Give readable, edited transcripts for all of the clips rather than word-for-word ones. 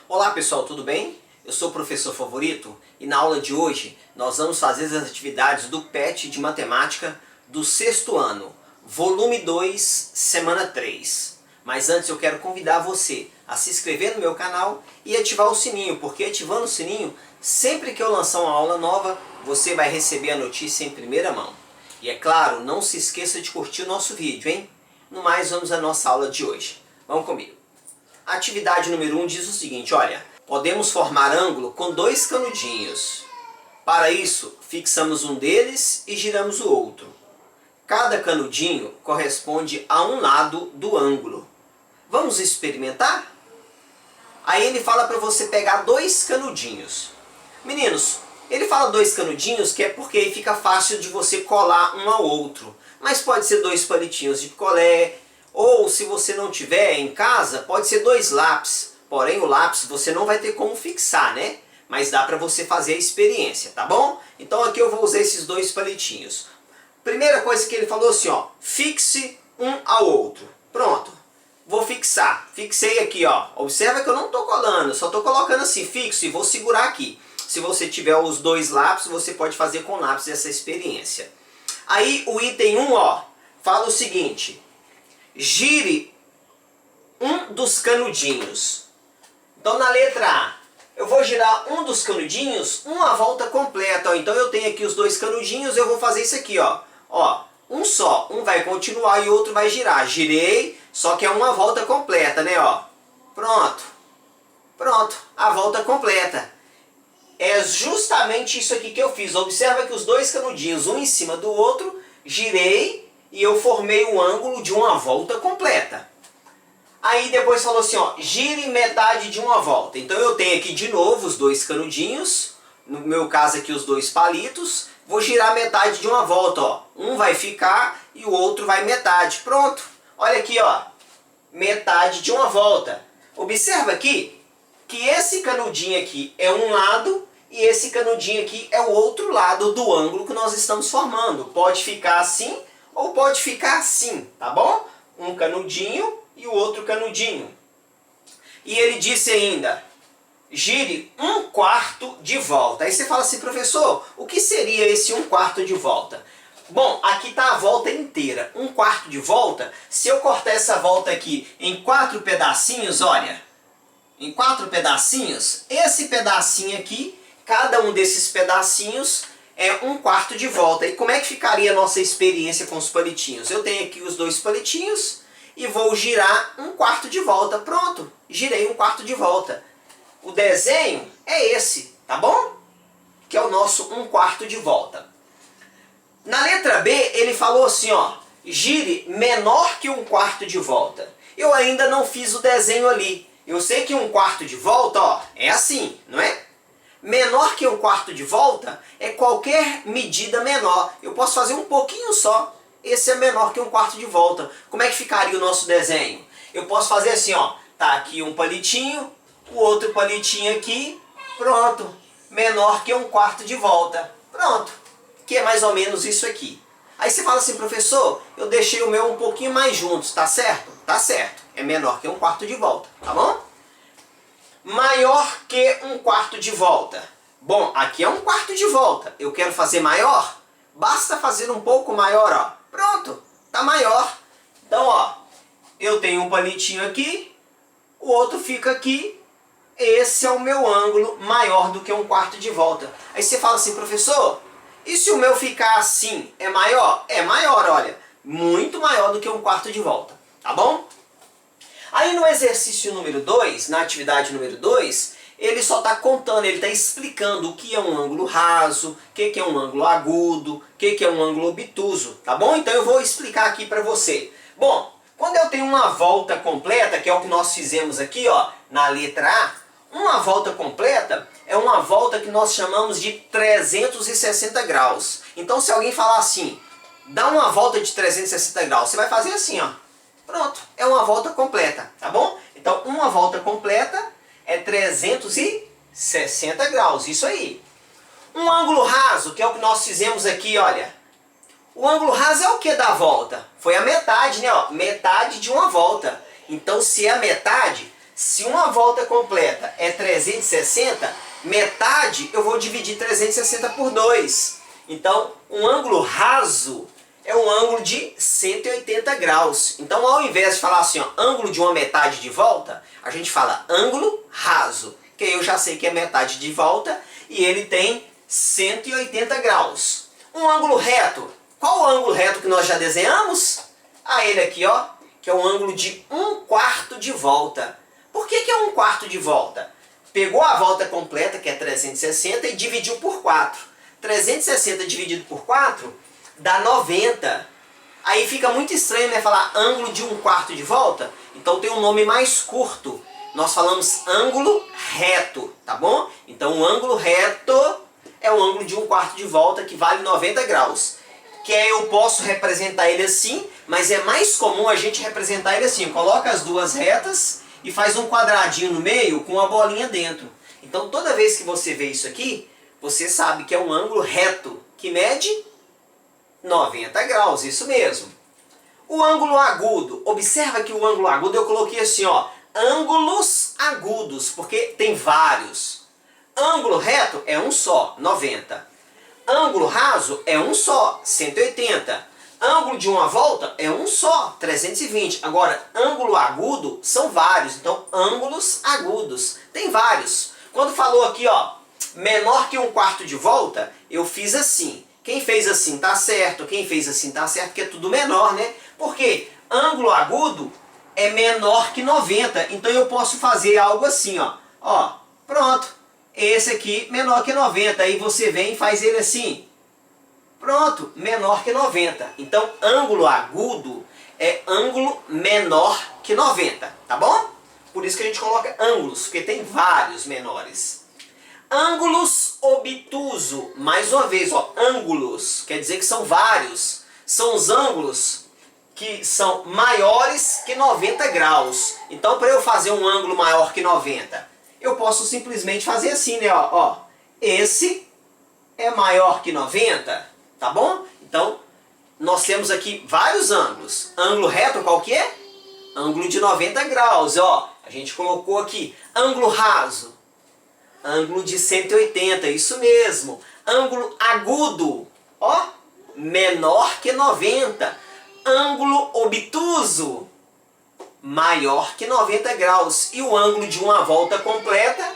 Olá pessoal, tudo bem? Eu sou o professor Favorito e na aula de hoje nós vamos fazer as atividades do PET de Matemática do sexto ano, volume 2, semana 3. Mas antes eu quero convidar você a se inscrever no meu canal e ativar o sininho, porque ativando o sininho, sempre que eu lançar uma aula nova, você vai receber a notícia em primeira mão. E é claro, não se esqueça de curtir o nosso vídeo, hein? No mais, vamos à nossa aula de hoje. Vamos comigo. A atividade número 1 diz o seguinte, olha, podemos formar ângulo com dois canudinhos. Para isso, fixamos um deles e giramos o outro. Cada canudinho corresponde a um lado do ângulo. Vamos experimentar? Aí ele fala para você pegar dois canudinhos. Meninos, ele fala dois canudinhos que é porque aí fica fácil de você colar um ao outro. Mas pode ser dois palitinhos de picolé, ou se você não tiver em casa, pode ser dois lápis. Porém o lápis você não vai ter como fixar, né? Mas dá para você fazer a experiência, tá bom? Então aqui eu vou usar esses dois palitinhos. Primeira coisa que ele falou assim, ó, fixe um ao outro. Pronto, vou fixar. Fixei aqui, ó. Observa que eu não estou colando, só estou colocando assim, fixo e vou segurar aqui. Se você tiver os dois lápis, você pode fazer com lápis essa experiência. Aí o item 1, ó, fala o seguinte, gire um dos canudinhos. Então na letra A, eu vou girar um dos canudinhos uma volta completa. Ó. Então eu tenho aqui os dois canudinhos, eu vou fazer isso aqui, ó. Ó, um só, um vai continuar e o outro vai girar. Girei, só que é uma volta completa, né, ó. Pronto. Pronto, a volta completa. É justamente isso aqui que eu fiz. Observa que os dois canudinhos, um em cima do outro, girei e eu formei o ângulo de uma volta completa. Aí depois falou assim, ó, gire metade de uma volta. Então eu tenho aqui de novo os dois canudinhos, no meu caso aqui os dois palitos, vou girar metade de uma volta, ó. Um vai ficar e o outro vai metade. Pronto. Olha aqui, ó, metade de uma volta. Observa aqui que esse canudinho aqui é um lado e esse canudinho aqui é o outro lado do ângulo que nós estamos formando. Pode ficar assim ou pode ficar assim, tá bom? Um canudinho e o outro canudinho. E ele disse ainda, gire um quarto de volta. Aí você fala assim, professor, o que seria esse um quarto de volta? Bom, aqui está a volta inteira. Um quarto de volta, se eu cortar essa volta aqui em 4 pedacinhos, olha, em 4 pedacinhos, esse pedacinho aqui, cada um desses pedacinhos é um quarto de volta. E como é que ficaria a nossa experiência com os palitinhos? Eu tenho aqui os dois palitinhos e vou girar um quarto de volta. Pronto, girei um quarto de volta. O desenho é esse, tá bom? Que é o nosso um quarto de volta. Na letra B, ele falou assim, ó, gire menor que um quarto de volta. Eu ainda não fiz o desenho ali. Eu sei que um quarto de volta, ó, é assim, não é? Menor que um quarto de volta é qualquer medida menor. Eu posso fazer um pouquinho só. Esse é menor que um quarto de volta. Como é que ficaria o nosso desenho? Eu posso fazer assim, ó. Tá aqui um palitinho, o outro palitinho aqui. Pronto. Menor que um quarto de volta. Pronto. Que é mais ou menos isso aqui. Aí você fala assim, professor, eu deixei o meu um pouquinho mais juntos, tá certo? Tá certo. É menor que um quarto de volta, tá bom? Maior que um quarto de volta. Bom, aqui é um quarto de volta. Eu quero fazer maior? Basta fazer um pouco maior, ó. Pronto, tá maior. Então, ó, eu tenho um palitinho aqui, o outro fica aqui. Esse é o meu ângulo maior do que um quarto de volta. Aí você fala assim, professor, e se o meu ficar assim, é maior? É maior, olha. Muito maior do que um quarto de volta, tá bom? Aí no exercício número 2, na atividade número 2, ele só está contando, ele está explicando o que é um ângulo raso, o que é um ângulo agudo, o que é um ângulo obtuso, tá bom? Então eu vou explicar aqui para você. Bom, quando eu tenho uma volta completa, que é o que nós fizemos aqui, ó, na letra A, uma volta completa é uma volta que nós chamamos de 360 graus. Então se alguém falar assim, dá uma volta de 360 graus, você vai fazer assim, ó. Pronto, é uma volta completa, tá bom? Então uma volta completa é 360 graus, isso aí. Um ângulo raso, que é o que nós fizemos aqui, olha. O ângulo raso é o que da volta? Foi a metade, né? Ó, metade de uma volta. Então se é a metade, Se uma volta completa é 360, metade eu vou dividir 360 por 2. Então, um ângulo raso é um ângulo de 180 graus. Então, ao invés de falar assim, ó, ângulo de uma metade de volta, a gente fala ângulo raso, que eu já sei que é metade de volta e ele tem 180 graus. Um ângulo reto, qual o ângulo reto que nós já desenhamos? Ah, ele aqui, ó, que é um ângulo de 1/4 de volta. Por que é 1/4 de volta? Pegou a volta completa, que é 360, e dividiu por 4. 360 dividido por 4 dá 90. Aí fica muito estranho, né, falar ângulo de 1/4 de volta. Então tem um nome mais curto. Nós falamos ângulo reto, tá bom? Então um ângulo reto é o ângulo de 1/4 de volta, que vale 90 graus. Que eu posso representar ele assim, mas é mais comum a gente representar ele assim. Coloca as duas retas e faz um quadradinho no meio com uma bolinha dentro. Então toda vez que você vê isso aqui, você sabe que é um ângulo reto, que mede 90 graus, isso mesmo. O ângulo agudo, observa que o ângulo agudo eu coloquei assim, ó, ângulos agudos, porque tem vários. Ângulo reto é um só, 90. Ângulo raso é um só, 180. Ângulo de uma volta é um só, 320. Agora, ângulo agudo são vários. Então, ângulos agudos. Tem vários. Quando falou aqui, ó, menor que 1/4 de volta, eu fiz assim. Quem fez assim tá certo, quem fez assim tá certo, porque é tudo menor, né? Porque ângulo agudo é menor que 90. Então, eu posso fazer algo assim, ó. Ó, pronto. Esse aqui menor que 90. Aí você vem e faz ele assim. Pronto, menor que 90. Então, ângulo agudo é ângulo menor que 90, tá bom? Por isso que a gente coloca ângulos, porque tem vários menores. Ângulos obtuso, mais uma vez, ó, ângulos, quer dizer que são vários. São os ângulos que são maiores que 90 graus. Então, para eu fazer um ângulo maior que 90, eu posso simplesmente fazer assim, né? Ó, esse é maior que 90. Tá bom? Então, nós temos aqui vários ângulos. Ângulo reto qual que é? Ângulo de 90 graus, ó. A gente colocou aqui. Ângulo raso. Ângulo de 180, isso mesmo. Ângulo agudo, ó. Menor que 90. Ângulo obtuso. Maior que 90 graus. E o ângulo de uma volta completa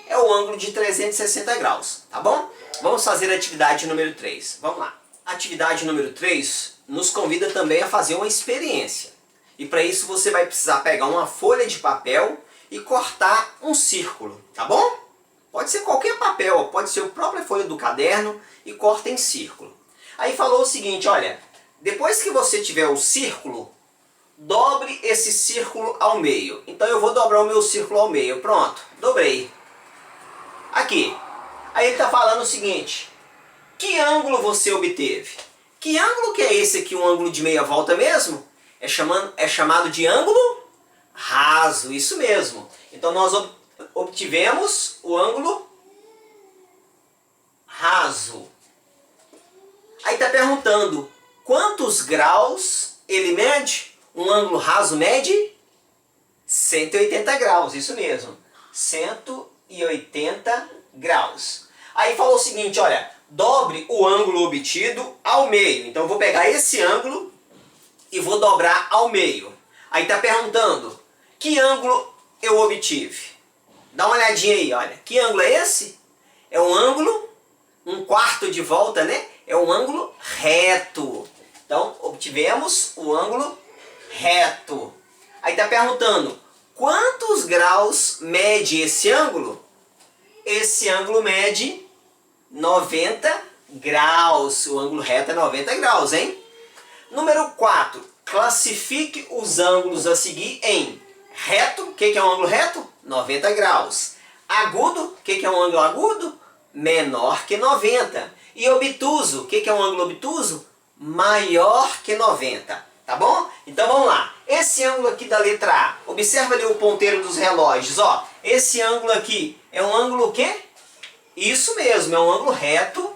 é o ângulo de 360 graus. Tá bom? Vamos fazer a atividade número 3. Vamos lá. A atividade número 3 nos convida também a fazer uma experiência. E para isso você vai precisar pegar uma folha de papel e cortar um círculo, tá bom? Pode ser qualquer papel, pode ser a própria folha do caderno e corta em círculo. Aí falou o seguinte, olha, depois que você tiver o círculo, dobre esse círculo ao meio. Então eu vou dobrar o meu círculo ao meio. Pronto, dobrei. Aqui. Aí ele está falando o seguinte, que ângulo você obteve? Que ângulo que é esse aqui, um ângulo de meia volta mesmo? É chamado de ângulo raso, isso mesmo. Então nós obtivemos o ângulo raso. Aí está perguntando, quantos graus ele mede? Um ângulo raso mede 180 graus, isso mesmo. 180 graus. Aí falou o seguinte, olha, dobre o ângulo obtido ao meio. Então eu vou pegar esse ângulo e vou dobrar ao meio. Aí está perguntando, que ângulo eu obtive? Dá uma olhadinha aí, olha. Que ângulo é esse? É um ângulo, 1/4 de volta, né? É um ângulo reto. Então, obtivemos o ângulo reto. Aí está perguntando, quantos graus mede esse ângulo? Esse ângulo mede 90 graus. O ângulo reto é 90 graus, hein? Número 4. Classifique os ângulos a seguir em reto. O que é um ângulo reto? 90 graus. Agudo. O que é um ângulo agudo? Menor que 90. E obtuso. O que é um ângulo obtuso? Maior que 90. Tá bom? Então vamos lá. Esse ângulo aqui da letra A. Observa ali o ponteiro dos relógios. Ó. Esse ângulo aqui é um ângulo o quê? Isso mesmo, é um ângulo reto,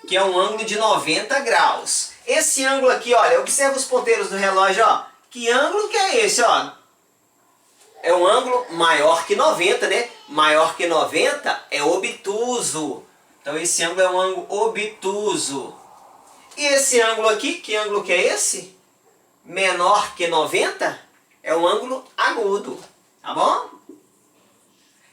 que é um ângulo de 90 graus. Esse ângulo aqui, olha, observa os ponteiros do relógio, ó. Que ângulo que é esse, ó? é um ângulo maior que 90, né? Maior que 90 é obtuso. Então esse ângulo é um ângulo obtuso. E esse ângulo aqui, que ângulo que é esse? Menor que 90 é um ângulo agudo. Tá bom?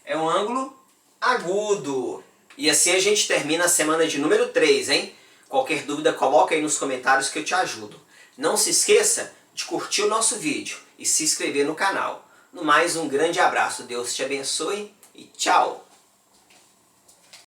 É um ângulo agudo. E assim a gente termina a semana de número 3, hein? Qualquer dúvida, coloca aí nos comentários que eu te ajudo. Não se esqueça de curtir o nosso vídeo e se inscrever no canal. No mais, um grande abraço. Deus te abençoe e tchau!